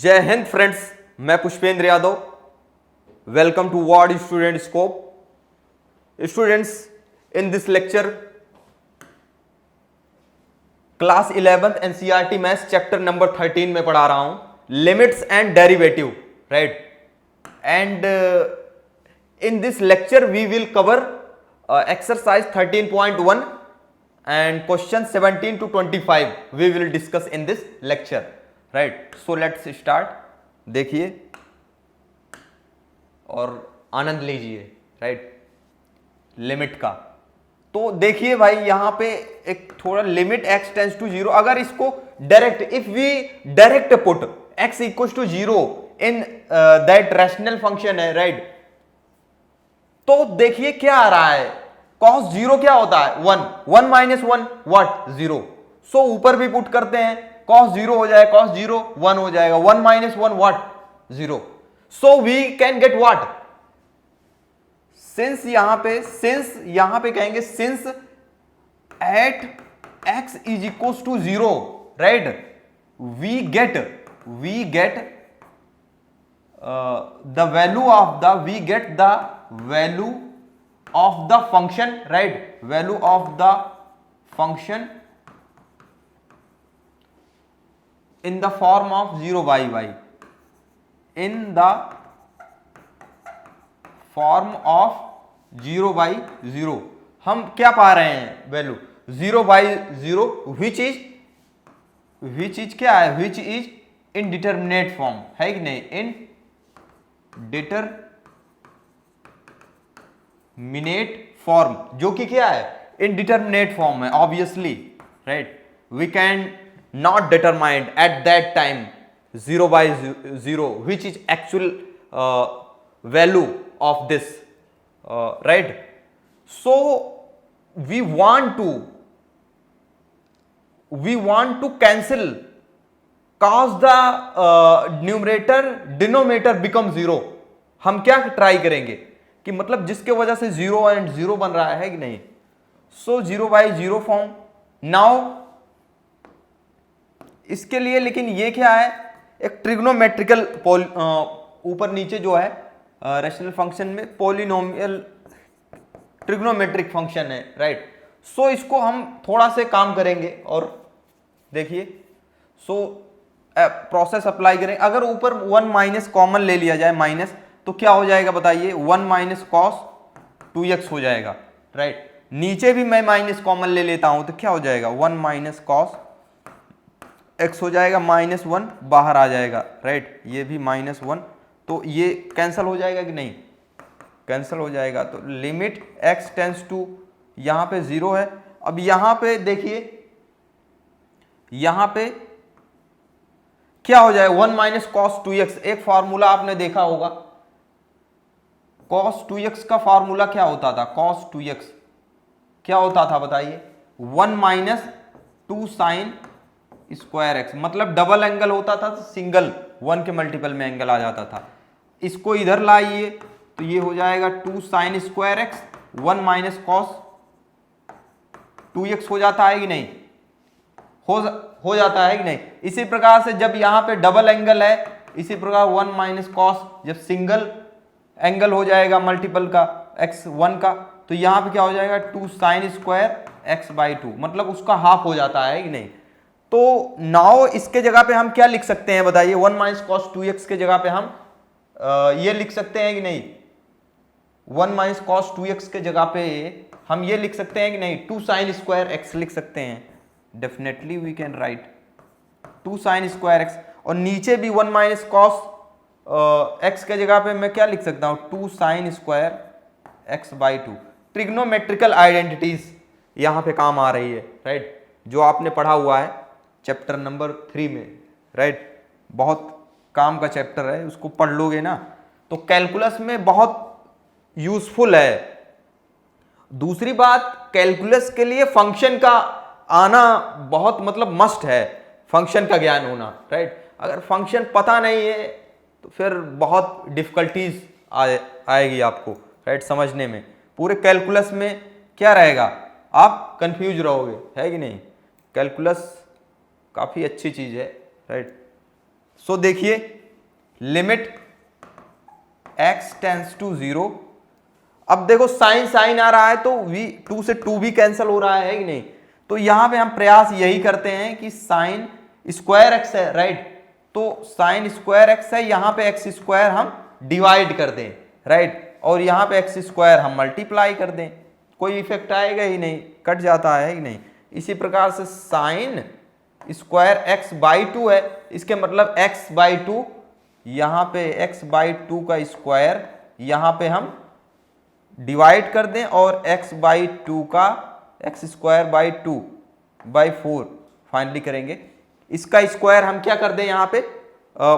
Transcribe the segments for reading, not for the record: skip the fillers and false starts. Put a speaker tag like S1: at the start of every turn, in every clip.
S1: जय हिंद फ्रेंड्स, मैं Pushpendra Yadav. Welcome to word student scope. Students, in this lecture class 11th NCERT maths chapter number 13 में पढ़ा रहा हूं, limits and derivative, right. And in this lecture we will cover exercise 13.1 and question 17 to 25 we will discuss in this lecture, right? So let's start। देखिए और आनंद लीजिए, right, limit का। तो देखिए भाई, यहां पे एक थोड़ा लिमिट x टेंस टू 0, अगर इसको direct, if we direct put x equal to 0 in that rational function है, राइट, तो देखिए क्या आ रहा है, cos 0 क्या होता है, 1 माइनस 1 व्हाट, 0। सो ऊपर भी पुट करते हैं, cos 0 हो जाए, cos 0 1 हो जाएगा, 1 minus 1 what, 0। So we can get what, since यहां पे कहेंगे since at x is equal to 0, right, we get the value of the function, right, value of the function in the form of 0 by y, in the form of 0 by 0। हम क्या पा रहे हैं, value 0 by 0 which is क्या है, which is indeterminate form, है कि नहीं, इनडिटरमिनेट फॉर्म, जो कि क्या है, इनडिटरमिनेट फॉर्म है, obviously, right. We can not determine at that time 0 by 0 which is actual value of this, right. So we want to cancel cause the numerator denominator become 0। हम क्या try करेंगे कि मतलब जिसके वजह से 0 एंड 0 बन रहा है कि नहीं, सो 0 by 0 फॉर्म। नाउ इसके लिए, लेकिन ये क्या है, एक ट्रिग्नोमेट्रिकल ऊपर नीचे जो है रैशनल फंक्शन में पॉलिनोमियल ट्रिग्नोमेट्रिक फंक्शन है, राइट। सो इसको हम थोड़ा से काम करेंगे और देखिए, सो प्रोसेस अप्लाई करें। अगर ऊपर 1 माइनस कॉमन ले लिया जाए, माइनस, तो क्या हो जाएगा बताइए, 1 माइनस कॉस 2x हो जाएगा, राइट। नीचे भी मैं माइनस कॉमन ले लेता हूं तो क्या हो जाएगा, 1 माइनस कॉस x हो जाएगा, -1 बाहर आ जाएगा, राइट। ये भी -1, तो ये कैंसिल हो जाएगा कि नहीं, कैंसिल हो जाएगा। तो लिमिट x टेंस टू, यहां पे 0 है। अब यहां पे देखिए, यहां पे क्या हो जाए, 1 माइनस कॉस 2x, एक फॉर्मूला आपने देखा होगा, cos 2x का फॉर्मूला क्या होता था, cos 2x क्या होता था बताइए, 1 माइनस 2 साइन स्क्वायर x, मतलब डबल एंगल होता था, सिंगल 1 के मल्टीपल में एंगल आ जाता था। इसको इधर लाइए तो ये हो जाएगा 2 sine square x, 1 minus cos 2x हो जाता है कि नहीं, हो जाता है कि नहीं। इसी प्रकार से जब यहां पे डबल एंगल है, इसी प्रकार 1 माइनस कॉस जब सिंगल एंगल हो जाएगा मल्टीपल का x1 का, तो यहां पे क्या हो जाएगा, 2 साइन स्क्वायर x/2, मतलब उसका हाफ हो जाता है कि नहीं। तो नाउ इसके जगह पे हम क्या लिख सकते हैं बताइए, 1 माइनस कॉस 2x के जगह पे हम ये लिख सकते हैं कि नहीं, 1 माइनस कॉस 2x के जगह पे हम ये लिख सकते हैं कि नहीं, 2 साइन स्क्वायर x लिख सकते हैं। Definitely we can write 2 sine square x, और नीचे भी 1 माइनस कॉस x के जगह पे मैं क्या लिख सकता हूं, 2 sine square x/2। Trigonometrical identities यहां पे काम आ रही है, राइट, जो आपने पढ़ा हुआ है चैप्टर नंबर 3 में, राइट। बहुत काम का चैप्टर है, उसको पढ़ लोगे ना तो कैलकुलस में बहुत यूजफुल है। दूसरी बात, कैलकुलस के लिए फंक्शन का आना बहुत मतलब मस्ट है, फंक्शन का ज्ञान होना, राइट। अगर फंक्शन पता नहीं है तो फिर बहुत डिफिकल्टीज आएगी आपको, राइट, समझने में। पूरे कैलकुलस में क्या रहेगा, आप कंफ्यूज रहोगे, है कि नहीं। कैलकुलस काफ़ी अच्छी चीज़ है, राइट। सो देखिए लिमिट x टेंस टू 0। अब देखो साइन साइन आ रहा है तो टू से टू भी कैंसिल हो रहा है कि नहीं। तो यहां पे हम प्रयास यही करते हैं कि साइन स्क्वायर एक्स है, राइट, तो साइन स्क्वायर एक्स है, यहां पे एक्स स्क्वायर हम डिवाइड कर दें, राइट, और यहां पे एक्स स्क्वायर हम मल्टीप्लाई कर दें, कोई इफेक्ट आएगा ही नहीं, कट जाता है कि नहीं। इसी प्रकार से sine square x by two है, इसके मतलब एक्स बाई टू, यहां पे एक्स बाई टू का स्क्वायर यहां पे हम डिवाइड कर दें और x बाई टू का x square by two by 4 finally करेंगे। इसका स्क्वायर हम क्या कर दें यहाँ पे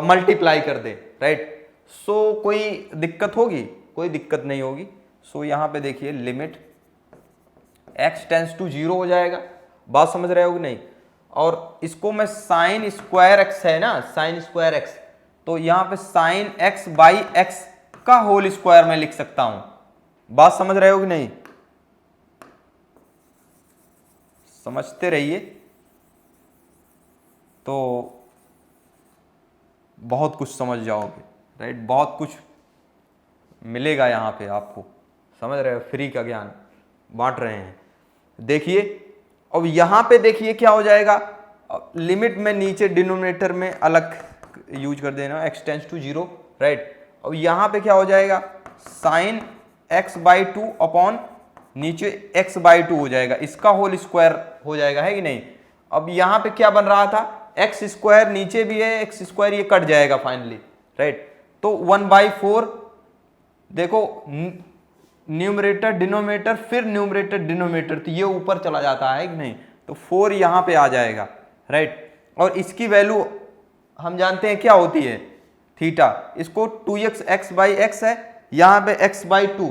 S1: मल्टीप्लाई कर दें, राइट। सो कोई दिक्कत होगी? कोई दिक्कत नहीं होगी। सो यहाँ पे देखिए लिमिट x टेंस टू 0 हो जाएगा, बात समझ रहे हो कि नहीं। और इसको मैं साइन स्क्वायर एक्स है ना, साइन स्क्वायर एक्स, तो यहाँ पे साइन x बाई एक्स का होल स्क्वायर मैं लिख सकता हूं, बात समझ रहे हो कि नहीं, समझते रहिए तो बहुत कुछ समझ जाओगे, राइट, बहुत कुछ मिलेगा यहाँ पे आपको, समझ रहे हो, फ्री का ज्ञान बांट रहे हैं। देखिए अब यहाँ पे देखिए क्या हो जाएगा, लिमिट में नीचे डिनोमिनेटर में अलग यूज कर देना, x टेंस टू 0, राइट। अब यहाँ पे क्या हो जाएगा, sine x by two upon नीचे x बाई टू हो जाएगा, इसका होल स्क्वायर हो जाएगा, है कि नहीं। अब यहाँ पे क्या बन रहा था, एक्स स्क्वायर नीचे भी है, एक्स स्क्वायर ये कट जाएगा फाइनली, राइट। तो 1/4 देखो न्यूमरेटर डिनोमिनेटर फिर न्यूमरेटर डिनोमिनेटर, तो ये ऊपर चला जाता है कि नहीं, तो 4 यहाँ पे आ जाएगा, राइट। और इसकी वैल्यू हम जानते हैं क्या होती है, थीटा। इसको 2x x बाई एक्स है, यहाँ पे x बाई टू,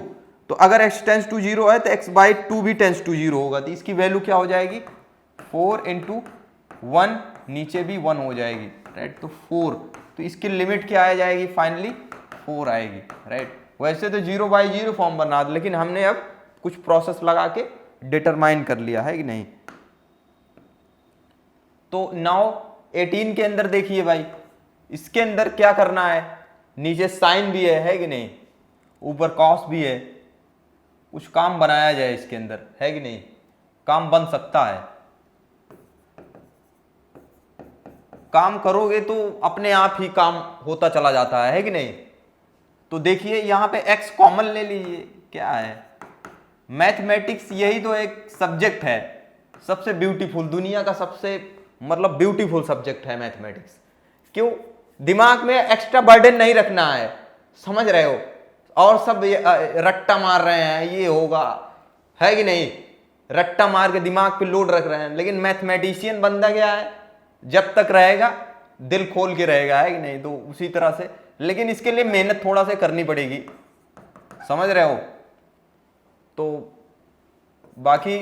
S1: तो अगर x टेंस टू 0 है तो x बाई टू भी टेंस टू 0 होगा, तो इसकी वैल्यू क्या हो जाएगी, 4 इंटू 1, नीचे भी 1 हो जाएगी, राइट। तो 4, तो इसकी लिमिट क्या आ जाएगी, फाइनली 4 आएगी, राइट। वैसे तो 0/0 फॉर्म बना दे, लेकिन हमने अब कुछ प्रोसेस लगा के डिटरमाइन कर लिया है कि नहीं। तो नाउ 18 के अंदर देखिए भाई, इसके अंदर क्या करना है, नीचे साइन भी है कि नहीं, ऊपर कॉस भी है, कुछ काम बनाया जाए इसके अंदर, है कि नहीं, काम बन सकता है। काम करोगे तो अपने आप ही काम होता चला जाता है कि नहीं। तो देखिए यहाँ पे x कॉमन ले लीजिए, क्या है, मैथमेटिक्स यही तो एक सब्जेक्ट है सबसे ब्यूटीफुल, दुनिया का सबसे मतलब ब्यूटीफुल सब्जेक्ट है मैथमेटिक्स। क्यों, दिमाग में एक्स्ट्रा बर्डन नहीं रखना है, समझ रहे हो, और सब रट्टा मार रहे हैं, ये होगा, है कि नहीं, रट्टा मार के दिमाग पे लोड रख रहे हैं। लेकिन मैथमेटिशियन बंदा क्या है, जब तक रहेगा दिल खोल के रहेगा, है कि नहीं, तो उसी तरह से, लेकिन इसके लिए मेहनत थोड़ा सा करनी पड़ेगी, समझ रहे हो। तो बाकी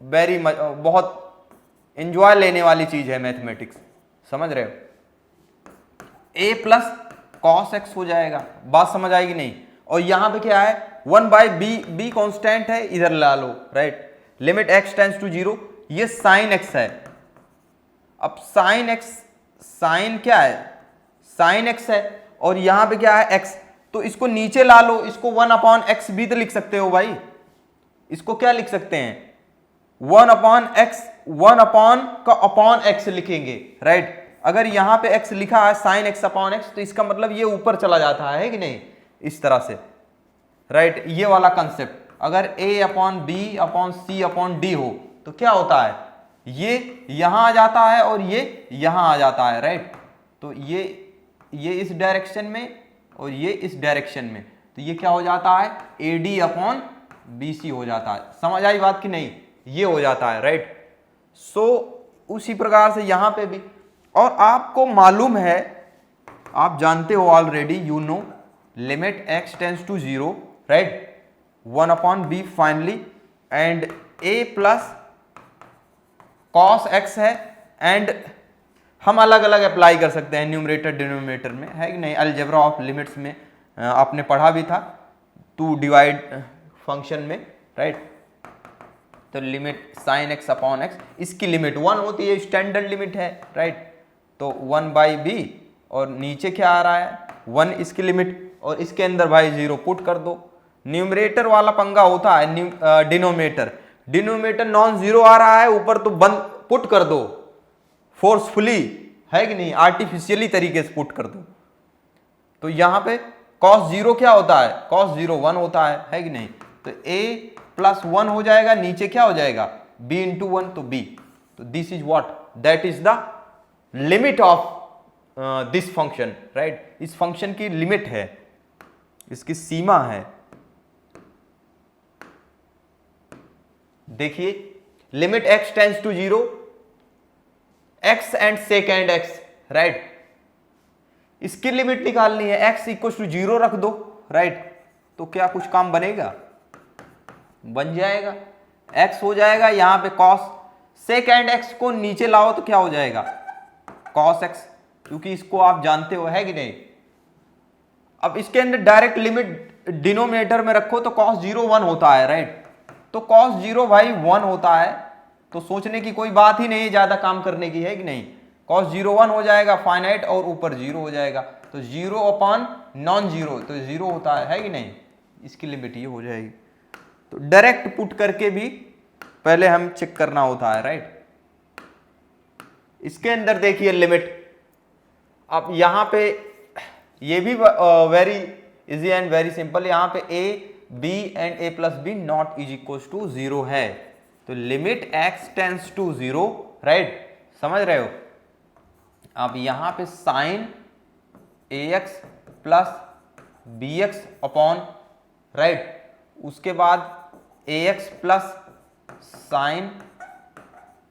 S1: बहुत एंजॉय लेने वाली चीज है मैथमेटिक्स, समझ रहे हो। a प्लस कॉस एक्स हो जाएगा, बात समझ आएगी नहीं। और यहां पे क्या है, 1/b, b कांस्टेंट है, इधर ला लो, right. Limit x tends to 0, ये साइन x है। अब साइन x, साइन क्या है, साइन x है, और यहां पे क्या है x, तो इसको नीचे ला लो, इसको 1/x भी तो लिख सकते हो भाई, इसको क्या लिख सकते हैं, 1/x, 1 का अपॉन x लिखेंगे, राइट। अगर यहां पे x लिखा है साइन x अपॉन x, तो इसका मतलब ये ऊपर चला जाता है कि नहीं, इस तरह से, राइट। ये वाला कंसेप्ट, अगर a/b/c/d हो तो क्या होता है, ये यहां आ जाता है और ये यहां आ जाता है, राइट। तो ये इस डायरेक्शन में और ये इस डायरेक्शन में, तो ये क्या हो जाता है, AD/BC हो जाता है। समझ आई बात कि नहीं, ये हो जाता है, राइट। सो उसी प्रकार से यहां पे भी, और आपको मालूम है, आप जानते हो already, you know, limit x tends to 0, right, 1/b finally, and a plus cos x है, एंड हम अलग अलग अप्लाई कर सकते हैं न्यूमरेटर डिनोमिनेटर में, है कि नहीं, अलजेब्रा ऑफ लिमिट्स में आपने पढ़ा भी था, टू डिवाइड फंक्शन में, राइट। तो limit sine x upon x, इसकी लिमिट 1 होती है, स्टैंडर्ड लिमिट है, राइट। तो 1/b और नीचे क्या आ रहा है 1 इसकी लिमिट, और इसके अंदर भाई 0 पुट कर दो। न्यूमरेटर वाला पंगा होता है, डिनोमिनेटर नॉन जीरो आ रहा है ऊपर, तो बंद पुट कर दो फोर्सफुली, है कि नहीं, आर्टिफिशियली तरीके से पुट कर दो। तो यहां पे cos 0 क्या होता है, cos 0 1 होता है कि नहीं। तो a प्लस 1 हो जाएगा, नीचे क्या हो जाएगा b इंटू 1, तो b। तो this is what, that is the limit of this function, right. इस फंक्शन की लिमिट है, इसकी सीमा है। देखिए limit x tends to 0, x and second x, right. इसकी लिमिट निकालनी है, x इक्वल टू 0 रख दो, राइट। तो क्या कुछ काम बनेगा, बन जाएगा, x हो जाएगा यहां पे cos, सेकेंड x को नीचे लाओ तो क्या हो जाएगा cos x, क्योंकि इसको आप जानते हो, है कि नहीं। अब इसके अंदर डायरेक्ट लिमिट डिनोमिनेटर में रखो तो cos 0 1 होता है, राइट। तो cos 0 भाई 1 होता है, तो सोचने की कोई बात ही नहीं है, ज्यादा काम करने की, है कि नहीं। cos 0 1 हो जाएगा फाइनाइट, और ऊपर 0 हो जाएगा, तो 0 अपॉन नॉन जीरो, तो 0 होता है कि नहीं। इसकी लिमिट ये हो जाएगी। तो डायरेक्ट पुट करके भी पहले हम चेक करना होता है, राइट। इसके अंदर देखिए लिमिट, अब यहां पे ये भी very easy and very simple, यहां पे a b and a plus B not is equal to 0 है, तो limit x tends to 0, right, समझ रहे हो। अब यहां पे sine ax plus bx upon, right, उसके बाद ax प्लस साइन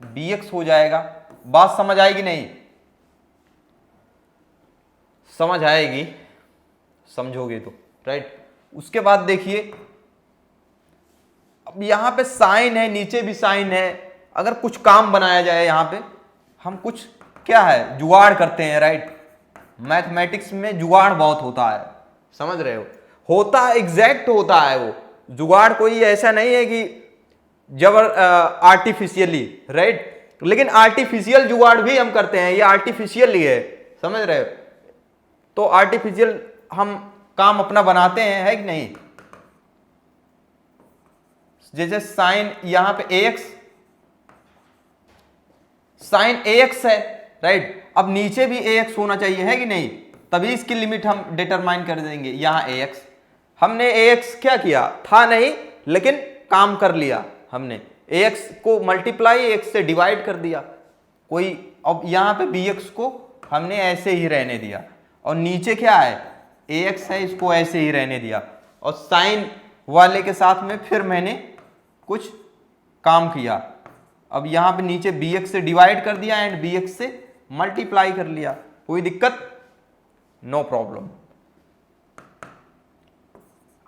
S1: bx हो जाएगा। बात समझ आएगी नहीं, समझ आएगी, समझोगे तो, राइट। उसके बाद देखिए अब यहां पे साइन है, नीचे भी साइन है, अगर कुछ काम बनाया जाए यहां पे, हम कुछ क्या है जुगाड़ करते हैं, राइट। मैथमेटिक्स में जुगाड़ बहुत होता है, समझ रहे हो, होता है, एग्जैक्ट होता है वो जुगाड़, कोई ऐसा नहीं है कि आर्टिफिशियली, राइट। लेकिन आर्टिफिशियल जुगाड़ भी हम करते हैं, ये आर्टिफिशियल ही है, समझ रहे हो। तो आर्टिफिशियल हम काम अपना बनाते हैं, है कि नहीं। जैसे साइन यहां पे ax, साइन ax है, राइट। अब नीचे भी ax होना चाहिए, है कि नहीं, तभी इसकी लिमिट हम डिटरमाइन कर देंगे। यहां ax, हमने ax क्या किया था नहीं, लेकिन काम कर लिया हमने, ax को मल्टीप्लाई x से डिवाइड कर दिया कोई। अब यहां पे bx को हमने ऐसे ही रहने दिया, और नीचे क्या है ax है, इसको ऐसे ही रहने दिया, और साइन वाले के साथ में फिर मैंने कुछ काम किया। अब यहां पे नीचे bx से डिवाइड कर दिया एंड bx से मल्टीप्लाई कर लिया, कोई दिक्कत, नो प्रॉब्लम।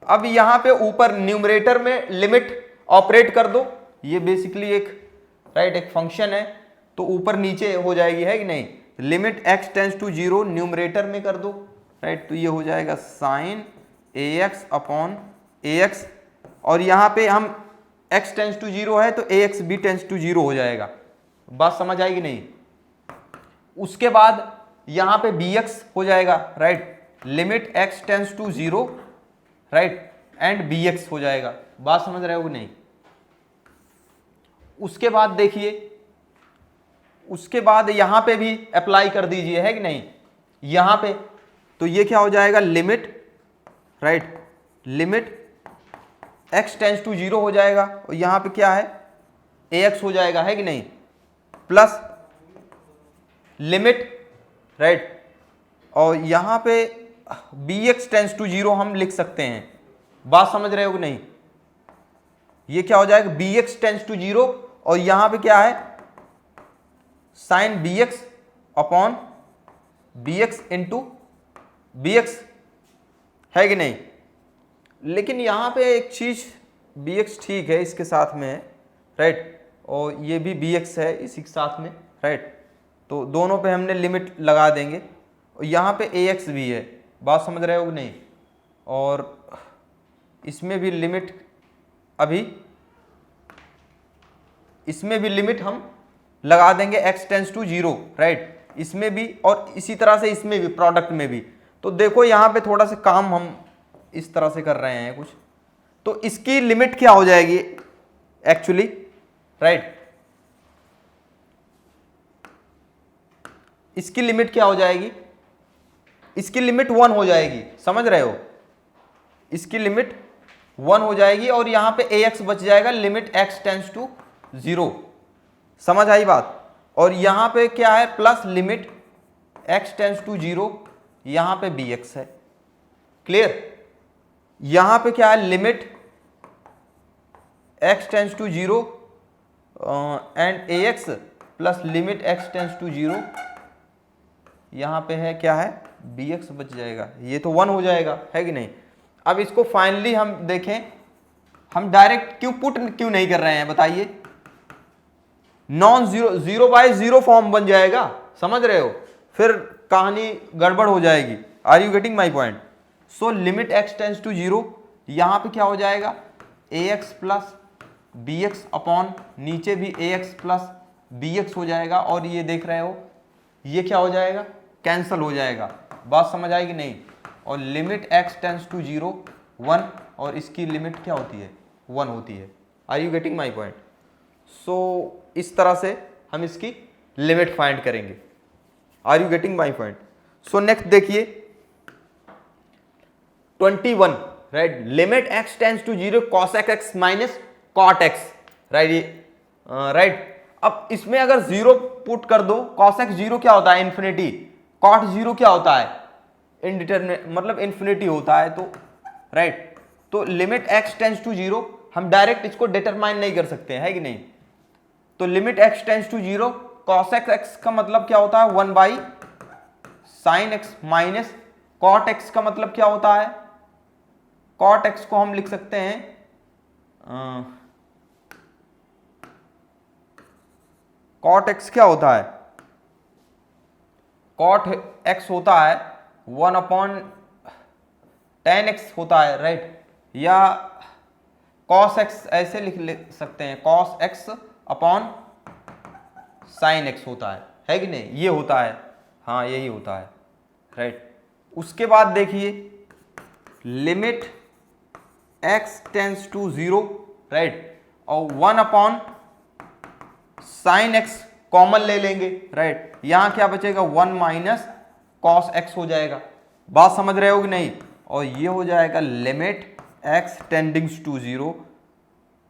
S1: अब यहां पे ऊपर न्यूमरेटर में लिमिट ऑपरेट कर दो, ये बेसिकली एक, राइट, एक फंक्शन है, तो ऊपर नीचे हो जाएगी, है कि नहीं। Limit x tends to 0 numerator में कर दो, राइट, तो ये हो जाएगा साइन ax अपॉन ax, और यहां पे हम x टेंड्स टू 0 है तो ax भी टेंड्स टू 0 हो जाएगा। बात समझ आएगी नहीं। उसके बाद यहां पे bx हो जाएगा, right, limit x tends to 0, right, and bx हो जाएगा। बात समझ रहे हो नहीं। उसके बाद देखिए, उसके बाद यहां पे भी अप्लाई कर दीजिए, है कि नहीं, यहां पे, तो ये क्या हो जाएगा limit, right, limit x tends to 0 हो जाएगा, और यहां पे क्या है ax हो जाएगा, है कि नहीं, प्लस लिमिट, राइट, और यहां पे bx टेंड्स टू 0 हम लिख सकते हैं। बात समझ रहे हो कि नहीं। ये क्या हो जाएगा bx टेंड्स टू 0, और यहां पे क्या है sine bx upon bx into bx, है कि नहीं। लेकिन यहां पे एक चीज, bx ठीक है इसके साथ में है, राइट, और ये भी bx है इसी के साथ में, राइट, तो दोनों पे हमने लिमिट लगा देंगे, और यहां पे ax भी है। बात समझ रहे हो कि नहीं। और इसमें भी लिमिट, अभी इसमें भी लिमिट हम लगा देंगे x टेंड्स टू 0, राइट, इसमें भी और इसी तरह से इसमें भी, प्रोडक्ट में भी। तो देखो यहाँ पे थोड़ा सा काम हम इस तरह से कर रहे हैं कुछ, तो इसकी लिमिट क्या हो जाएगी एक्चुअली, राइट, इसकी लिमिट क्या हो जाएगी, इसकी लिमिट 1 हो जाएगी, समझ रहे हो, इसकी लिमिट 1 हो जाएगी और यहां पे ax बच जाएगा, लिमिट x टेंड्स टू 0, समझ आई बात। और यहां पे क्या है, plus limit x tends to 0, यहां पे bx है, क्लियर। यहां पे क्या है, limit x tends to 0 and ax plus limit x tends to 0, यहां पे है क्या है, bx बच जाएगा, ये तो 1 हो जाएगा, है कि नहीं। अब इसको फाइनली हम देखें, हम डायरेक्ट क्यों पुट क्यों नहीं कर रहे हैं बताइए, नॉन जीरो, 0/0 फॉर्म बन जाएगा, समझ रहे हो, फिर कहानी गड़बड़ हो जाएगी। Are you getting my point. So limit x tends to 0, यहां पे क्या हो जाएगा, ax प्लस bx अपॉन नीचे भी ax प्लस bx हो जाएगा, और ये देख रहे हो ये क्या हो जाएगा, कैंसल हो जाएगा, बात समझ आएगी नहीं। और लिमिट x टेंड्स टू 0 1, और इसकी लिमिट क्या होती है, 1 होती है। Are you getting my point. So इस तरह से हम इसकी लिमिट फाइंड करेंगे। Are you getting my point. So next देखिए 21, right, limit x tends to 0 cosec x minus cot x, right, right. अब इसमें अगर 0 पुट कर दो, cosec 0 क्या होता है, इन्फिनिटी, cot 0 क्या होता है, इनडिटरमिनेट, मतलब इन्फिनिटी होता है, तो राइट, तो लिमिट x टेंड्स टू 0 हम डायरेक्ट इसको डिटरमाइन नहीं कर सकते हैं, है कि नहीं। तो limit x tends to 0 cosec x का मतलब क्या होता है, 1/sin x minus cot x का मतलब क्या होता है, cot x को हम लिख सकते हैं cot x क्या होता है, cot x होता है 1/tan x होता है, राइट, या cos x ऐसे लिख सकते हैं, cos x upon sin x होता है कि नहीं, ये होता है, हाँ यही होता है, राइट। उसके बाद देखिए limit x tends to 0, right, और 1/sin x कॉमन ले लेंगे, राइट, यहां क्या बचेगा, 1 माइनस cos x हो जाएगा, बात समझ रहे हो कि नहीं। और ये हो जाएगा limit x tending to 0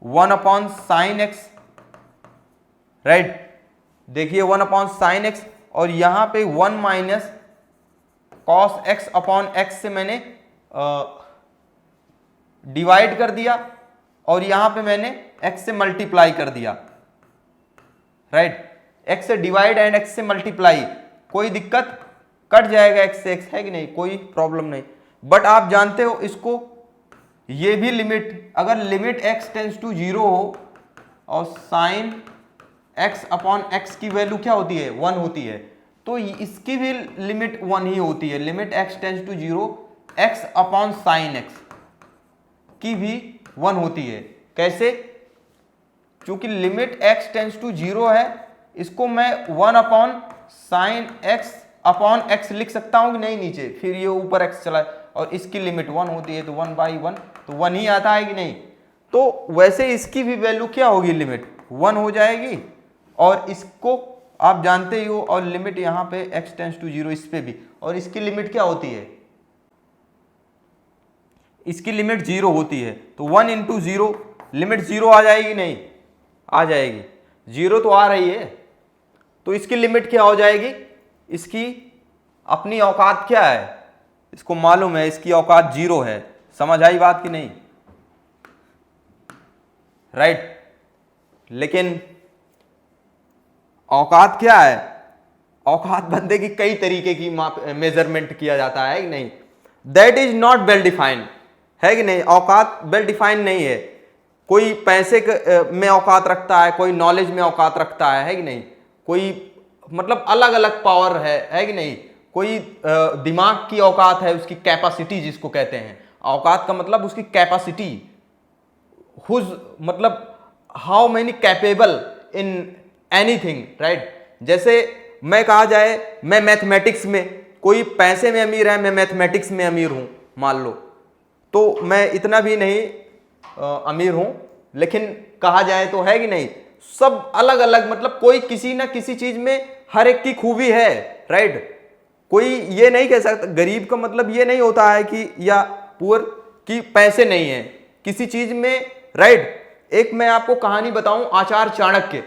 S1: 1/sin x, right, देखिए 1/sin x, और यहां पे 1 minus cos x upon x से मैंने डिवाइड कर दिया, और यहां पे मैंने x से मल्टीप्लाई कर दिया, राइट, x से डिवाइड एंड x से मल्टीप्लाई, कोई दिक्कत, कट जाएगा x से x, है कि नहीं, कोई प्रॉब्लम नहीं। बट आप जानते हो इसको, ये भी लिमिट, अगर लिमिट x टेंड्स टू 0 हो और साइन x अपॉन x की वैल्यू क्या होती है, 1 होती है, तो इसकी भी लिमिट 1 ही होती है, limit x tends to 0 x upon sine x की भी 1 होती है। कैसे, क्योंकि लिमिट x टेंड्स टू 0 है, इसको मैं 1/sin x अपॉन x लिख सकता हूं कि नहीं नीचे, फिर ये ऊपर x चला, और इसकी लिमिट 1 होती है, तो 1/1, तो 1 ही आता है कि नहीं। तो वैसे इसकी भी वैल्यू क्या होगी, लिमिट 1 हो जाएगी, और इसको आप जानते ही हो, और लिमिट यहां पे x टेंड्स टू 0 इस पे भी, और इसकी लिमिट क्या होती है, इसकी लिमिट 0 होती है, तो 1 इंटू 0, लिमिट 0 आ जाएगी नहीं, आ जाएगी, 0 तो आ रही है, तो इसकी लिमिट क्या हो जाएगी, इसकी अपनी औकात क्या है, इसको मालूम है, इसकी औकात 0 है, समझ आई बात कि नहीं, राइट। लेकिन औकात क्या है, औकात बंदे की कई तरीके की मेजरमेंट किया जाता है कि नहीं, that is not well defined, है कि नहीं, औकात वेल डिफाइंड नहीं है, कोई पैसे में औकात रखता है, कोई नॉलेज में औकात रखता है कि नहीं, कोई मतलब अलग अलग पावर है कि नहीं, कोई दिमाग की औकात है, उसकी कैपेसिटी जिसको कहते हैं, औकात का मतलब उसकी कैपेसिटी, हुज मतलब how many capable in anything, right. जैसे मैं कहा जाए मैं मैथमेटिक्स में, कोई पैसे में अमीर है, मैं मैथमेटिक्स में अमीर हूं मान लो, तो मैं इतना भी नहीं अमीर हूं, लेकिन कहा जाए तो है कि नहीं, सब अलग अलग, मतलब कोई किसी ना किसी चीज में हर एक की खूबी है, राइट। कोई ये नहीं कह सकता, गरीब का मतलब ये नहीं होता है कि या पुअर कि पैसे नहीं है किसी चीज में, राइट। एक मैं आपको कहानी बताऊं, आचार्य चाणक्य,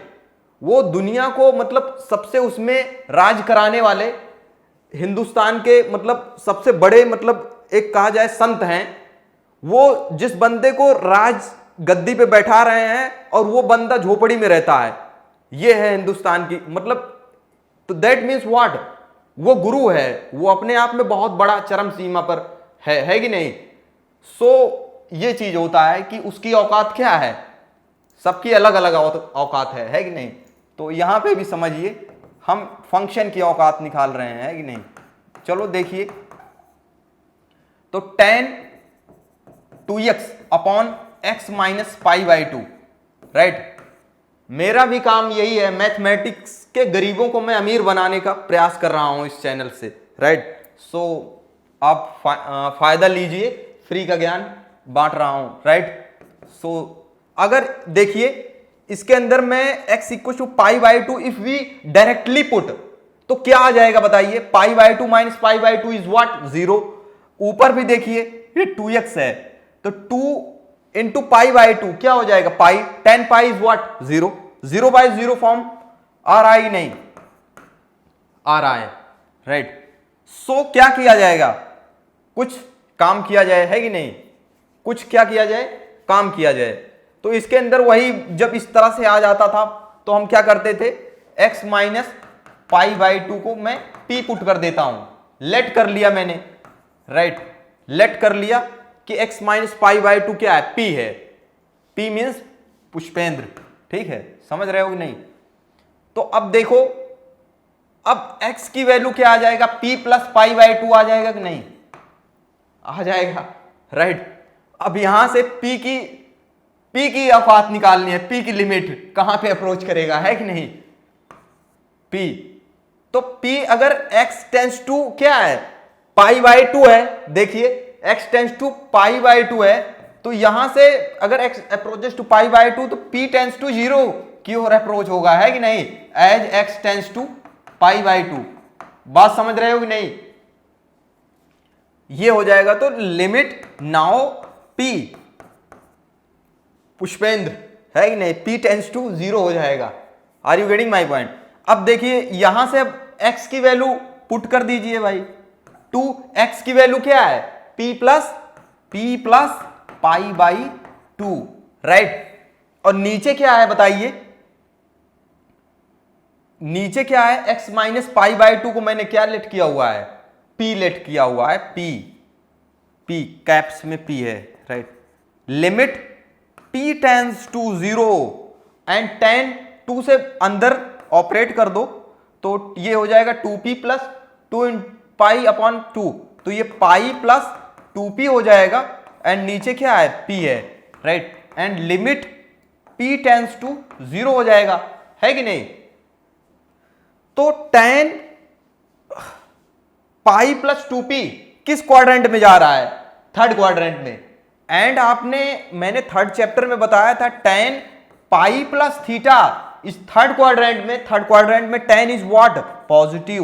S1: वो दुनिया को मतलब सबसे उसमें राज कराने वाले, हिंदुस्तान के मतलब सबसे बड़े, मतलब एक कहा जाए संत हैं। वो जिस बंदे को राज गद्दी पे बैठा रहे हैं और वो बंदा झोपड़ी में रहता है, ये है हिंदुस्तान की मतलब, तो दैट मीन्स व्हाट, वो गुरु है, वो अपने आप में बहुत बड़ा चरम सीमा पर है कि नहीं। सो ये चीज होता है कि उसकी औकात क्या है, सबकी अलग अलग औकात है कि नहीं। तो यहां पे भी समझिए हम फंक्शन की औकात निकाल रहे हैं, है कि नहीं। चलो देखिए, तो tan 2x upon x minus pi by 2, right. मेरा भी काम यही है, मैथमेटिक्स के गरीबों को मैं अमीर बनाने का प्रयास कर रहा हूं इस चैनल से, राइट। सो आप फायदा लीजिए, फ्री का ज्ञान बांट रहा हूं, राइट। सो अगर देखिए इसके अंदर मैं x equal to pi by 2 if we directly put, तो क्या आ जाएगा बताइए, pi by 2 minus pi by 2 is what, 0। ऊपर भी देखिए ये 2x है, तो 2 इंटू पाई बाई 2 क्या हो जाएगा, pi, 10 pi is what, 0। 0 by 0 form आ रहा है नहीं, आ रहा है, राइट। सो क्या किया जाएगा, कुछ काम किया जाए, है कि नहीं, कुछ क्या किया जाए, काम किया जाए। तो इसके अंदर वही जब इस तरह से आ जाता था तो हम क्या करते थे, x माइनस पाई बाई 2 को मैं p पुट कर देता हूं, लेट कर लिया मैंने, राइट। लेट कर लिया कि x माइनस पाई बाई 2 क्या है, p है, p मीन्स पुष्पेंद्र, ठीक है, समझ रहे हो कि नहीं। तो अब देखो, अब x की वैल्यू क्या आ जाएगा, p प्लस पाई बाई 2 आ जाएगा कि नहीं, आ जाएगा, राइट। अब यहां से p की औकात निकालनी है, p की लिमिट कहां पे अप्रोच करेगा, है कि नहीं, p। तो p अगर x टेंस टू क्या है, पाई बाई 2 है, देखिए x tends to pi by 2 है, तो यहां से अगर x approaches to pi by 2 तो p टेंस टू 0 की ओर अप्रोच होगा, है कि नहीं, as x tends to pi by 2। बात समझ रहे हो कि नहीं, ये हो जाएगा। तो लिमिट नाउ p पुष्पेंद्र, है कि नहीं, p टेंस टू 0 हो जाएगा। Are you getting my point. अब देखिए यहां से अब x की वैल्यू पुट कर दीजिए भाई, 2x की वैल्यू क्या है, p plus pi by 2, right. और नीचे क्या है बताइए, नीचे क्या है, x माइनस पाई बाई 2 को मैंने क्या लेट किया हुआ है, p लेट किया हुआ है, p कैप्स में p है, right. Limit p tends to 0 and tan 2 से अंदर ऑपरेट कर दो, तो ये हो जाएगा 2p प्लस 2 पाई अपॉन 2, तो ये पाई प्लस 2p हो जाएगा, एंड नीचे क्या है, p है, right. And limit p tends to 0 हो जाएगा, है कि नहीं। तो tan पाई प्लस 2p किस क्वाड्रेंट में जा रहा है, थर्ड क्वाड्रेंट में। एंड मैंने थर्ड चैप्टर में बताया था tan पाई प्लस थीटा इस थर्ड क्वाड्रेंट में tan is what, positive,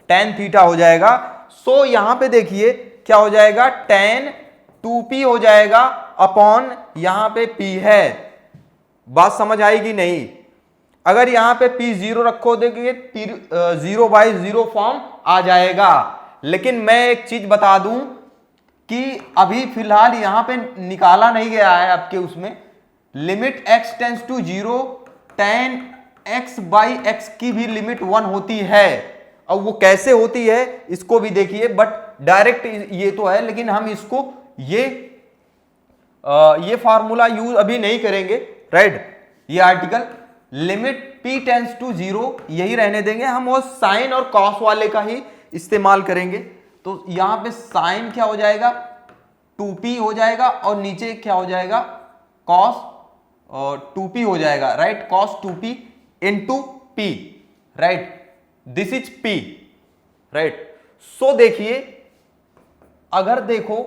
S1: tan theta हो जाएगा। सो यहां पे देखिए क्या हो जाएगा, tan 2p हो जाएगा अपॉन यहां पे p है। बात समझ आएगी नहीं, अगर यहां पे p 0 रखो देखिए 0 बाई 0 फॉर्म आ जाएगा। लेकिन मैं एक चीज बता दूं कि अभी फिलहाल यहां पे निकाला नहीं गया है आपके उसमें, limit x tends to 0 tan x by x की भी लिमिट 1 होती है। अब वो कैसे होती है इसको भी देखिए, बट डायरेक्ट ये तो है, लेकिन हम इसको ये फार्मूला यूज अभी नहीं करेंगे, राइट। ये article limit p tends to 0 यही रहने देंगे हम, वो साइन और कॉस वाले का ही इस्तेमाल करेंगे। तो यहां पे साइन क्या हो जाएगा, 2p हो जाएगा, और नीचे क्या हो जाएगा, कॉस 2p हो जाएगा, right, cos 2p into p, right. This is P, right. So देखिए, अगर देखो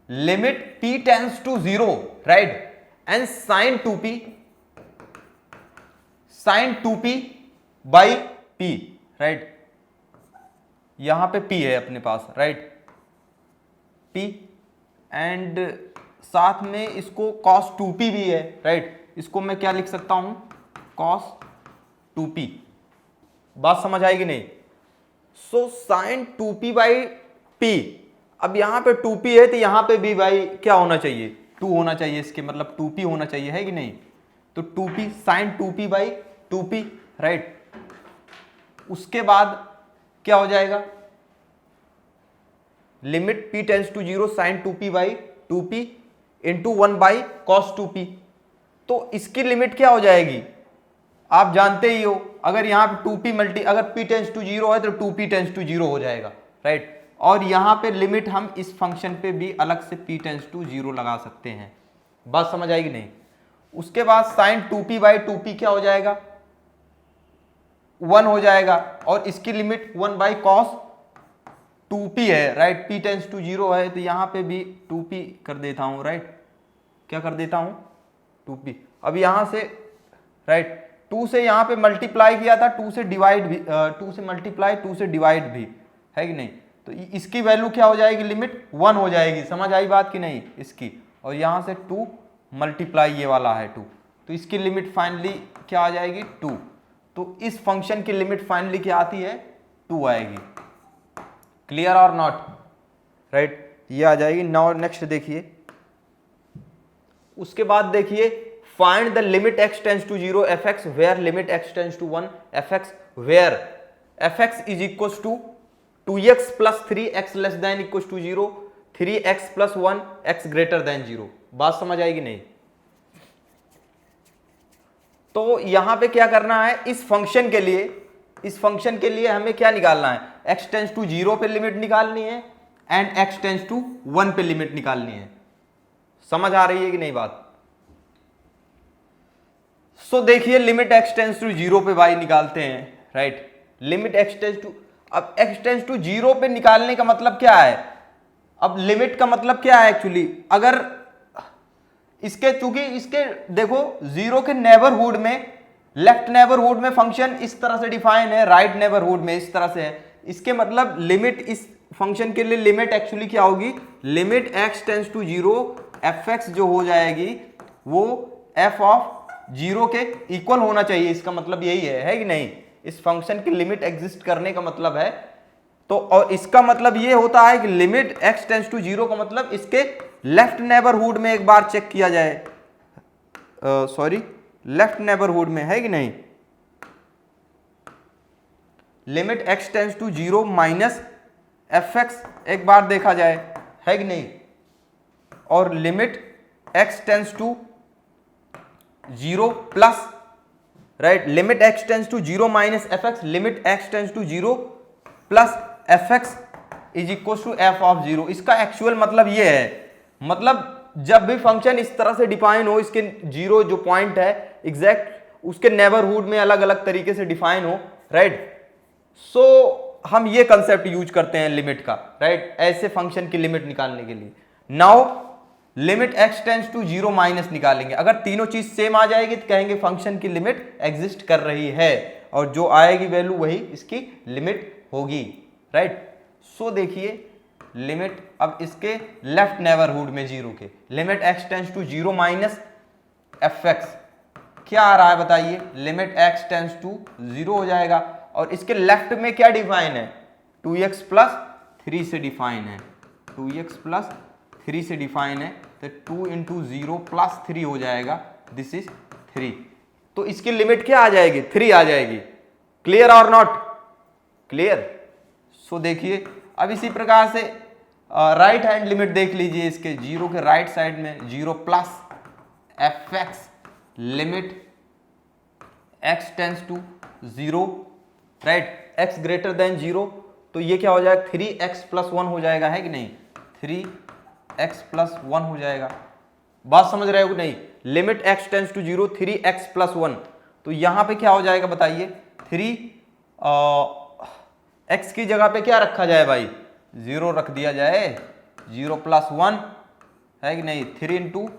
S1: limit P tends to 0, right, and sine 2p by P, right, यहां पे P है अपने पास, राइट, P, एंड साथ में इसको cos 2p भी है, राइट, इसको मैं क्या लिख सकता हूं, cos 2p। बात समझ आएगी नहीं? So sine 2p by P, अब यहां पे 2p है तो यहां पे भी भाई क्या होना चाहिए, 2 होना चाहिए, इसके मतलब 2p होना चाहिए, है कि नहीं? तो 2p sign 2p by 2p, right. उसके बाद क्या हो जाएगा, limit P tends to 0 sine 2p by 2p into 1 by cos 2p। तो इसकी लिमिट क्या हो जाएगी, आप जानते ही हो, अगर यहाँ पे 2p अगर p टेंड्स टू 0 है तो 2p टेंड्स टू 0 हो जाएगा, राइट। और यहाँ पे लिमिट हम इस फंक्शन पे भी अलग से p टेंड्स टू 0 लगा सकते हैं। बात समझ आएगी नहीं? उसके बाद साइन 2p बाई 2p क्या हो जाएगा, 1 हो जाएगा, और इसकी लिमिट 1 बाई कॉस 2p है, राइट, p टेंड्स टू 0 है तो यहाँ पे भी 2p कर देता हूँ, राइट, क्या कर देता हूँ, 2p। अब यहाँ से, राइट, 2 से यहाँ पे मल्टीप्लाई किया था, 2 से डिवाइड भी, 2 से मल्टीप्लाई, 2 से डिवाइड भी, है कि नहीं? तो इसकी वैल्यू क्या हो जाएगी, लिमिट 1 हो जाएगी। समझ आई बात कि नहीं इसकी? और यहाँ से 2 मल्टीप्लाई ये वाला है 2, तो इसकी लिमिट फाइनली क्या आ जाएगी, 2। तो इस फंक्शन की लिमिट फाइनली क्या आती है, 2 आएगी। क्लियर और नॉट, राइट, ये आ जाएगी। नाउ नेक्स्ट देखिए, उसके बाद देखिए, find the limit x tends to 0 fx where limit x tends to 1 fx where fx is equal to 2x plus 3x less than equal to 0, 3x plus 1 x greater than 0। बात समझ आएगी नहीं? तो यहां पे क्या करना है, इस फंक्शन के लिए हमें क्या निकालना है, x टेंड्स टू 0 पे लिमिट निकालनी है एंड x टेंड्स टू 1 पे लिमिट निकालनी है। समझ आ रही है कि नहीं बात? सो देखिए, लिमिट x टेंड्स टू 0 पे भाई निकालते हैं, right, limit x tends to, अब x टेंड्स टू 0 पे निकालने का मतलब क्या है, अब लिमिट का मतलब क्या है एक्चुअली, अगर इसके, चूंकि इसके देखो 0 के नेबरहुड में, लेफ्ट नेबरहुड में फंक्शन इस तरह से डिफाइन है, राइट नेबरहुड में इस तरह से है, इसके मतलब लिमिट, इस फंक्शन के लिए लिमिट एक्चुअली क्या होगी, limit x tends to 0 fx जो हो जाएगी वो f ऑफ 0 के इक्वल होना चाहिए। इसका मतलब यही है कि नहीं? इस फंक्शन की लिमिट एग्जिस्ट करने का मतलब है, तो और इसका मतलब ये होता है कि लिमिट x टेंड्स टू 0 का मतलब इसके लेफ्ट नेबरहुड में एक बार चेक किया जाए, सॉरी, लेफ्ट नेबरहुड में, है कि नहीं, limit x tends to 0 minus fx एक बार देखा जाए, है कि नहीं, और limit x tends to 0 plus, right, limit x tends to 0 minus fx, limit x tends to 0 plus fx is equal to f of 0। इसका एक्चुअल मतलब ये है, मतलब जब भी फंक्शन इस तरह से डिफाइन हो, इसके 0 जो पॉइंट है एग्जैक्ट उसके नेबरहुड में अलग अलग तरीके से डिफाइन हो, राइट, सो हम ये कंसेप्ट यूज करते हैं लिमिट का, राइट, ऐसे फंक्शन की लिमिट निकालने के लिए। Now limit x tends to 0 minus निकालेंगे, अगर तीनों चीज सेम आ जाएगी तो कहेंगे फंक्शन की लिमिट एग्जिस्ट कर रही है, और जो आएगी वैल्यू वही इसकी लिमिट होगी, राइट। सो देखिए, लिमिट अब इसके लेफ्ट नेबरहुड में 0 के, limit x tends to 0 minus fx क्या आ रहा है बताइए, लिमिट x टेंड्स टू 0 हो जाएगा, और इसके लेफ्ट में क्या डिफाइन है, 2x प्लस 3 से डिफाइन है, 2x प्लस 3 से डिफाइन है, तो 2 इंटू 0 प्लस 3 हो जाएगा, दिस इज 3। तो इसकी लिमिट क्या आ जाएगी, 3 आ जाएगी। क्लियर और नॉट क्लियर? सो देखिए, अब इसी प्रकार से राइट हैंड लिमिट देख लीजिए, इसके 0 के राइट साइड में 0 plus fx limit x tends to 0, right, x greater than 0, तो ये क्या हो जाएगा, 3x प्लस 1 हो जाएगा, है कि नहीं, 3x प्लस 1 हो जाएगा। बात समझ रहे हो कि नहीं? Limit x tends to 0, 3x plus 1, तो यहां पे क्या हो जाएगा बताइए, 3 एक्स की जगह पे क्या रखा जाए भाई, 0 रख दिया जाए, 0 + 1 है कि नहीं, 3 ×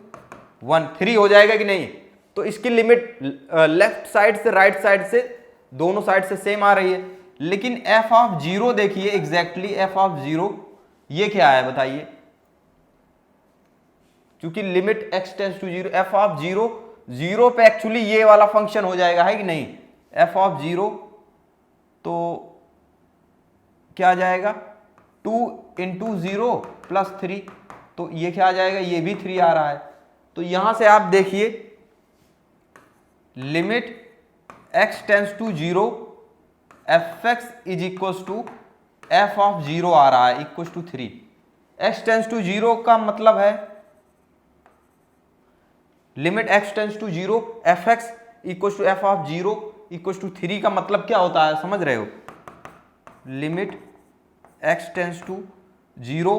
S1: 1 3 हो जाएगा कि नहीं। तो इसकी लिमिट लेफ्ट साइड से राइट साइड से दोनों साइड से सेम आ रही है, लेकिन f(0) देखिए एग्जैक्टली f(0) ये क्या है बताइए, क्योंकि limit x tends to 0, f(0) 0 पे एक्चुअली ये वाला फंक्शन हो जाएगा है कि नहीं, f(0) तो क्या आ जाएगा 2 × 0 + 3, तो ये क्या आ जाएगा, ये भी 3 आ रहा है। तो यहां से आप देखिए limit x tends to 0 fx = f(0) आ रहा है equal to 3। x tends to 0 का मतलब है limit x tends to 0 fx = f(0) = 3 का मतलब क्या होता है समझ रहे हो, limit x tends to 0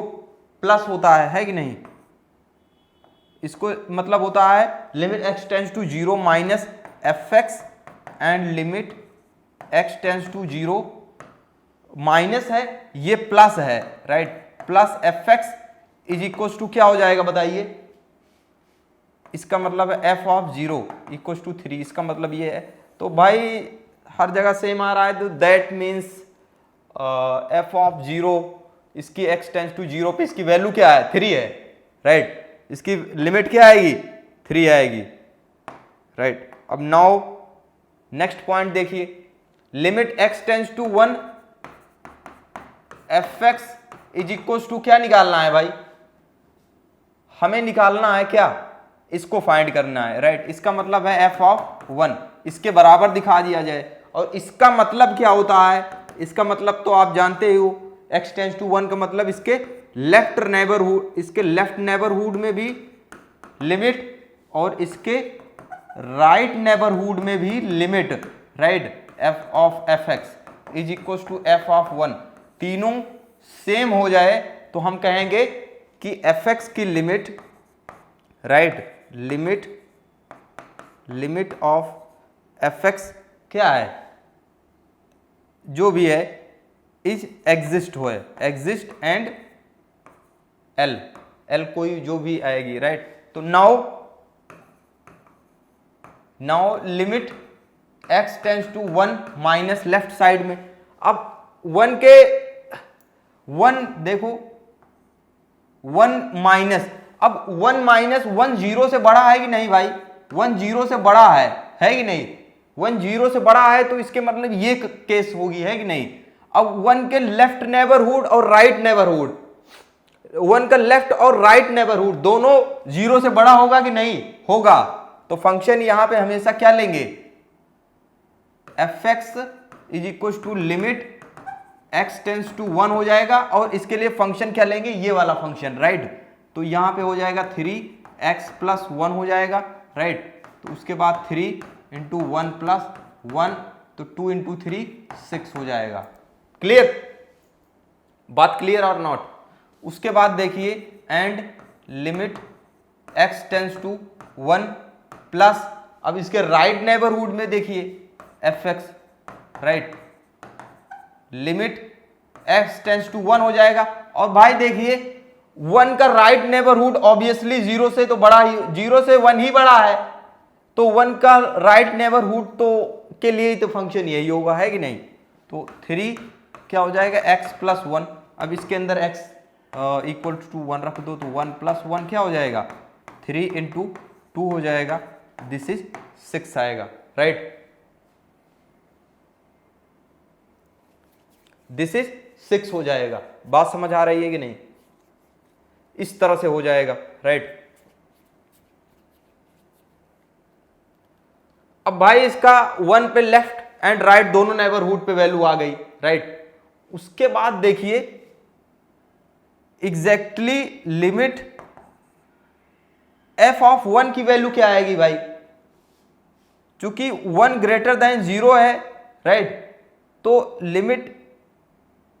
S1: plus होता है कि नहीं, इसको मतलब होता है limit x tends to 0 minus fx and limit x tends to 0 minus है ये प्लस है, राइट, प्लस fx = क्या हो जाएगा बताइए, इसका मतलब है f(0) = 3, इसका मतलब ये है। तो भाई हर जगह सेम आ रहा है, तो दैट मीन्स f(0) इसकी x टेंड्स टू 0 पे इसकी वैल्यू क्या है 3 है, राइट, इसकी लिमिट क्या आएगी 3 आएगी, राइट। अब नाउ नेक्स्ट पॉइंट देखिए, limit x tends to 1 fx = क्या निकालना है भाई, हमें निकालना है क्या, इसको फाइंड करना है, राइट। इसका मतलब है f(1) इसके बराबर दिखा दिया जाए, और इसका मतलब क्या होता है, इसका मतलब तो आप जानते हो x टेंड्स टू 1 का मतलब इसके लेफ्ट नेबरहुड, इसके लेफ्ट नेबरहुड में भी लिमिट और इसके राइट नेबरहुड में भी लिमिट, राइट, f(fx) = f(1) तीनों सेम हो जाए तो हम कहेंगे कि fx की लिमिट, राइट, लिमिट ऑफ fx क्या है, जो भी है इज एग्जिस्ट हो, एग्जिस्ट एंड एल कोई जो भी आएगी, राइट। तो now limit x tends to 1 minus left side में, अब 1 देखो 1 माइनस, अब 1 माइनस 1 0 से बड़ा है कि नहीं भाई, 1 0 से बड़ा है कि नहीं, 1 0 से बड़ा है तो इसके मतलब ये केस होगी है कि नहीं। अब 1 के लेफ्ट नेबरहुड और राइट नेबरहुड, 1 का लेफ्ट और राइट नेबरहुड दोनों 0 से बड़ा होगा कि नहीं होगा, तो फंक्शन यहां पे हमेशा क्या लेंगे, fx = limit x tends to 1 हो जाएगा, और इसके लिए फंक्शन क्या लेंगे, ये वाला फंक्शन, राइट। तो यहां पे हो जाएगा 3x + 1 हो जाएगा, राइट। तो उसके बाद 3 × 1 + 1, तो 2 × 3 6 हो जाएगा। क्लियर, बात क्लियर और नॉट। उसके बाद देखिए and limit x tends to 1 plus, अब इसके राइट नेबरहुड में देखिए fx, right, limit x tends to 1 हो जाएगा। और भाई देखिए 1 का राइट नेबरहुड ऑब्वियसली 0 से तो बड़ा ही, 0 से 1 ही बड़ा है, तो 1 का राइट नेबरहुड तो के लिए ही तो फंक्शन यही होगा है कि नहीं। तो 3 क्या हो जाएगा x + 1, अब इसके अंदर x = 1 रख दो, तो 1 + 1 क्या हो जाएगा 3 × 2 हो जाएगा, दिस इज 6 आएगा, राइट, दिस इज 6 हो जाएगा। बात समझ आ रही है कि नहीं, इस तरह से हो जाएगा, राइट। अब भाई इसका 1 पे लेफ्ट एंड राइट दोनों नेबरहुड पे वैल्यू आ गई, राइट। उसके बाद देखिए एग्जैक्टली लिमिट f(1) की वैल्यू क्या आएगी भाई, चूंकि 1 > 0 है, राइट, तो लिमिट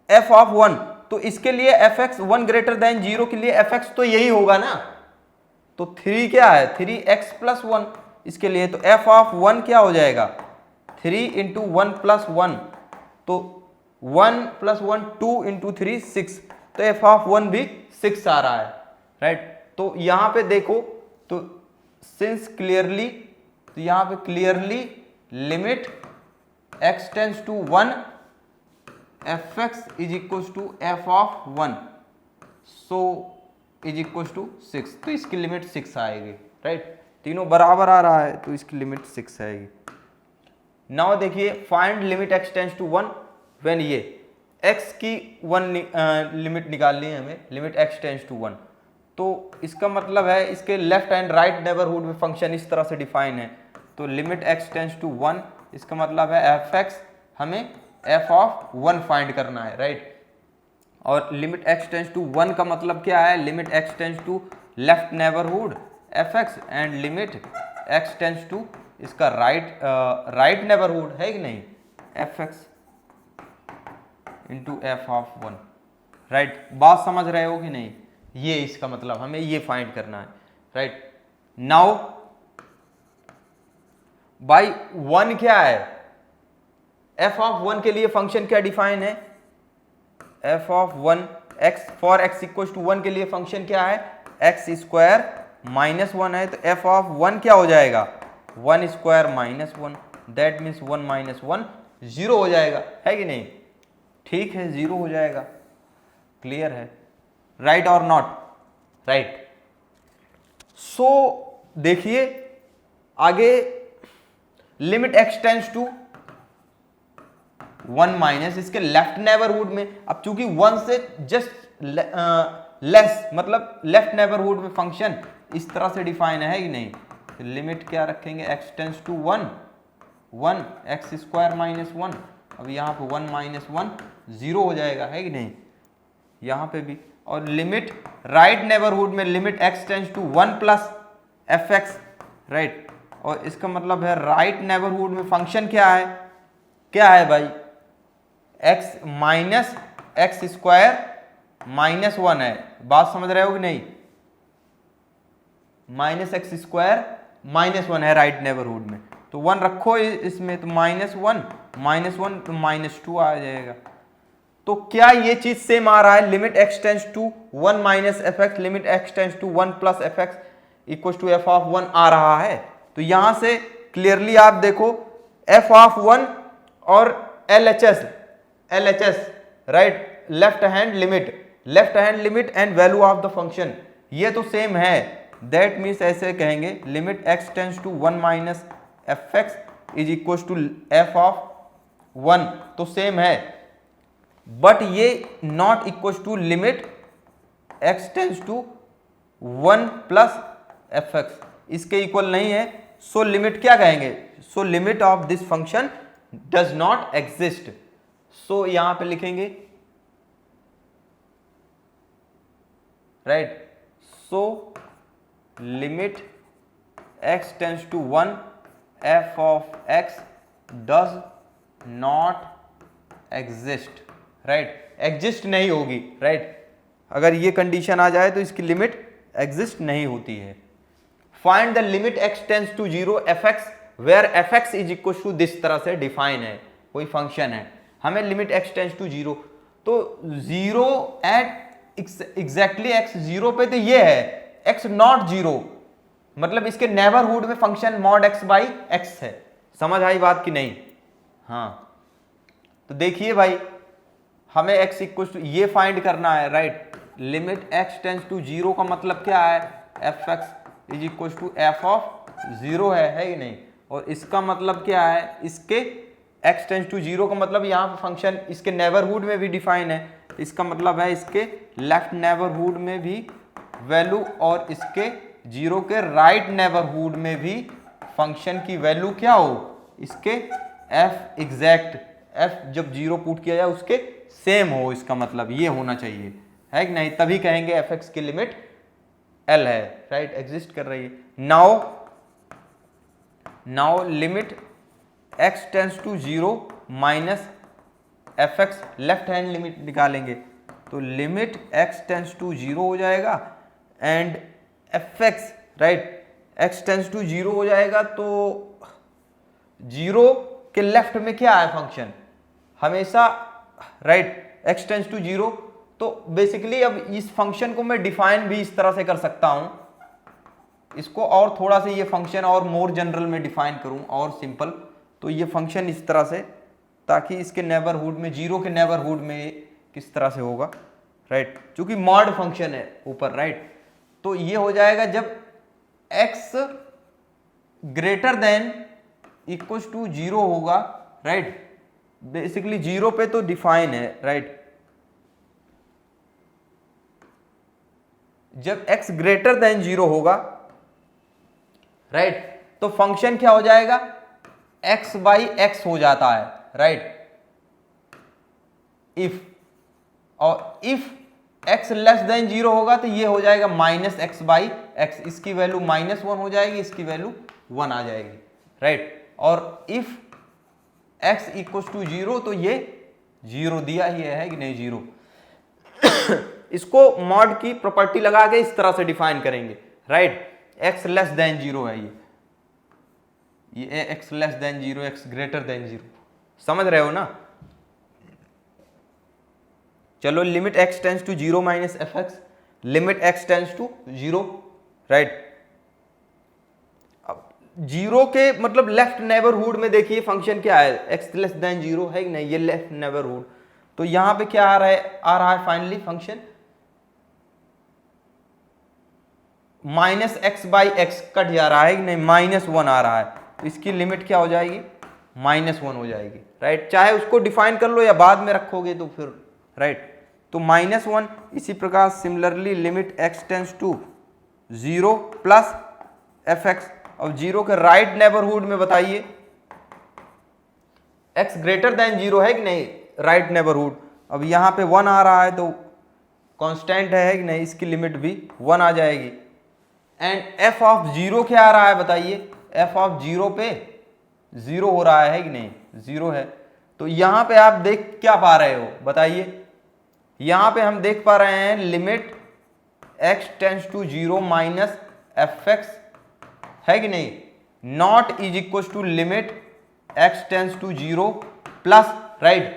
S1: f(1), तो इसके लिए fx 1 > 0 के लिए fx तो यही होगा ना, तो 3 क्या है 3x + 1 इसके लिए, तो f(1) क्या हो जाएगा 3 × 1 + 1, तो 1 + 1 2 × 3 6, तो f(1) भी 6 आ रहा है, राइट। तो यहां पे देखो तो सिंस क्लियरली, तो यहां पे clearly limit x tends to 1 fx = f(1), so = 6, तो इसकी लिमिट 6 आएगी, राइट। तीनों बराबर आ रहा है तो इसकी लिमिट 6 आएगी। नाउ देखिए find limit x tends to 1 when ये x की 1 लिमिट निकालनी है हमें, लिमिट x टेंड्स टू 1। तो इसका मतलब है इसके लेफ्ट एंड राइट नेबरहुड में फंक्शन इस तरह से डिफाइन है। तो लिमिट x टेंड्स टू 1, इसका मतलब है fx हमें f(1) फाइंड करना है, राइट। और लिमिट x टेंड्स टू 1 का मतलब क्या है, limit x tends to left neighbourhood fx and limit x tends to इसका राइट नेबरहुड है कि नहीं, fx × f(1), राइट। बात समझ रहे हो कि नहीं, ये इसका मतलब हमें ये फाइंड करना है, राइट। नाउ बाई 1 क्या है, f(1) के लिए फंक्शन क्या डिफाइन है, f(1) x फॉर x = 1 के लिए फंक्शन क्या है, x² - 1 है, तो f(1) क्या हो जाएगा, 1² - 1, दैट मीन्स 1 - 1 0 हो जाएगा, है कि नहीं। ठीक है, 0 हो जाएगा, क्लियर है, राइट और नॉट, राइट। सो देखिए आगे limit x tends to 1 minus इसके लेफ्ट नेबरहुड में, अब चूंकि 1 से जस्ट लेस मतलब लेफ्ट नेबरहुड में फंक्शन इस तरह से डिफाइन है कि नहीं, तो लिमिट क्या रखेंगे, x टेंड्स टू 1 x² - 1, अब यहाँ पे 1 - 1 0 हो जाएगा, है कि नहीं, यहाँ पे भी। और लिमिट राइट नेबरहुड में limit x tends to 1 + fx, राइट। और इसका मतलब है राइट नेबरहुड में फंक्शन क्या है भाई, x - x² - 1 है, बात समझ रहे हो कि नहीं, -x² - 1 है राइट नेबरहुड में, तो 1 रखो इसमें, तो -1 तो -2 आ जाएगा। तो क्या ये चीज सेम आ रहा है, limit x tends to 1 - fx limit x tends to 1 + fx = f(1) आ रहा है। तो यहां से क्लियरली आप देखो f(1) और LHS right, left hand limit and value of the function, ये तो सेम है, दैट मीन्स ऐसे कहेंगे limit x tends to 1 - fx = f(1), तो सेम है, बट ये not equal to limit x tends to 1 + fx, इसके इक्वल नहीं है। सो लिमिट क्या कहेंगे, so limit of this function does not exist. So यहां पे लिखेंगे, right, so limit x tends to 1 f(x) does not exist, right, exist नहीं होगी, राइट। अगर ये कंडीशन आ जाए तो इसकी लिमिट एग्जिस्ट नहीं होती है। Find the limit x tends to 0 fx where fx = this तरह से डिफाइन है, कोई फंक्शन है, हमें लिमिट x टेंड्स टू 0, तो 0 एट एग्जैक्टली x 0 पे, तो ये है x नॉट 0, मतलब इसके नेबरहुड में फंक्शन (x/x) है। समझ आई बात कि नहीं, हाँ। तो देखिए भाई हमें x = ये फाइंड करना है, right. Limit x tends to 0 का मतलब क्या है, fx = f(0) है कि नहीं, और इसका मतलब क्या है, इसके x टेंड्स टू 0 का मतलब यहाँ पे फंक्शन इसके नेबरहुड में भी डिफाइन है, इसका मतलब है इसके लेफ्ट नेबरहुड में भी वैल्यू और इसके 0 के राइट नेबरहुड में भी फंक्शन की वैल्यू क्या हो, इसके f एग्जैक्ट f जब 0 पुट किया जाए उसके सेम हो, इसका मतलब ये होना चाहिए, है कि नहीं, तभी कहेंगे fx की लिमिट L है, राइट, एग्जिस्ट कर रही है। Now limit x tends to 0 minus fx, left hand limit निकालेंगे, तो लिमिट x टेंड्स टू 0 हो जाएगा and fx, right, x tends to 0 हो जाएगा, तो 0 के लेफ्ट में क्या है फंक्शन, हमेशा राइट x टेंस टू 0। तो बेसिकली अब इस फंक्शन को मैं डिफाइन भी इस तरह से कर सकता हूं, इसको और थोड़ा सा ये फंक्शन और मोर जनरल में डिफाइन करूं और सिंपल। तो ये फंक्शन इस तरह से, ताकि इसके नेबरहुड में, 0 के नेबरहुड में किस तरह से होगा, राइट, क्योंकि मॉड फंक्शन है ऊपर, राइट। तो ये हो जाएगा जब x greater than equals to 0 होगा, राइट। बेसिकली 0 पे तो डिफाइन है, राइट। जब x ग्रेटर देन 0 होगा, राइट, तो फंक्शन क्या हो जाएगा, x बाई एक्स हो जाता है, राइट। इफ, और इफ x लेस देन 0 होगा तो ये हो जाएगा माइनस एक्स बाई एक्स, इसकी वैल्यू -1 हो जाएगी, इसकी वैल्यू 1 आ जाएगी, राइट। और इफ x इक्वल्स टू 0 तो ये 0 दिया ही है कि नहीं, 0। इसको मॉड की प्रॉपर्टी लगा के इस तरह से डिफाइन करेंगे, राइट। x लेस देन 0 है ये x less than 0, x greater than 0, समझ रहे हो ना। चलो limit x tends to 0 minus F X, limit x tends to 0, right. अब 0 के मतलब लेफ्ट नेबरहुड में देखिए फंक्शन क्या है, x लेस देन 0 है कि नहीं, ये लेफ्ट नेबरहुड। तो यहां पे क्या आ रहा है finally function minus x by x cut जा रहा है कि नहीं, -1 आ रहा है। तो इसकी लिमिट क्या हो जाएगी, -1 हो जाएगी, राइट। चाहे उसको डिफाइन कर लो या बाद में रखोगे तो फिर, राइट। तो -1, इसी प्रकार similarly limit x tends to 0 plus F X. अब 0 के राइट नेबरहुड में बताइए, x ग्रेटर देन 0 है कि नहीं, राइट नेबरहुड। अब यहां पे 1 आ रहा है तो कांस्टेंट है कि नहीं, इसकी लिमिट भी 1 आ जाएगी। एंड f ऑफ 0 क्या आ रहा है बताइए, f ऑफ 0 पे 0 हो रहा है कि नहीं, 0 है। तो यहां पे आप देख क्या पा रहे हो बताइए, यहां पे हम देख पा रहे हैं limit x tends to 0 minus F X है कि नहीं, not is equal to limit x tends to 0 plus, right,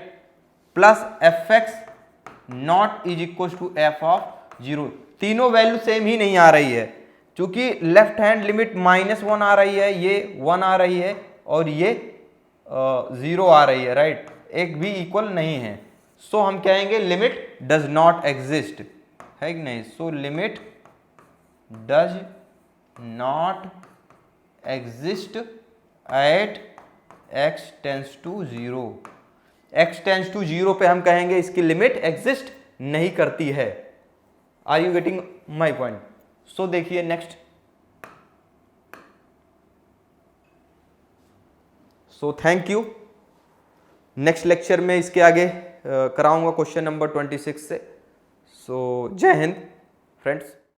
S1: plus F X not is equal to F of 0। तीनों वैल्यू सेम ही नहीं आ रही है, क्योंकि लेफ्ट हैंड लिमिट -1 आ रही है, ये 1 आ रही है और ये 0 आ रही है, राइट, एक भी इक्वल नहीं है। सो हम कहेंगे लिमिट डज नॉट एग्जिस्ट, है कि नहीं। So limit does not exist at x tends to 0। x tends to 0 पे हम कहेंगे इसकी लिमिट एग्जिस्ट नहीं करती है। Are you getting my point. So देखिए next, so thank you. Next lecture में इसके आगे कराऊंगा क्वेश्चन नंबर 26 से। सो जय हिंद फ्रेंड्स।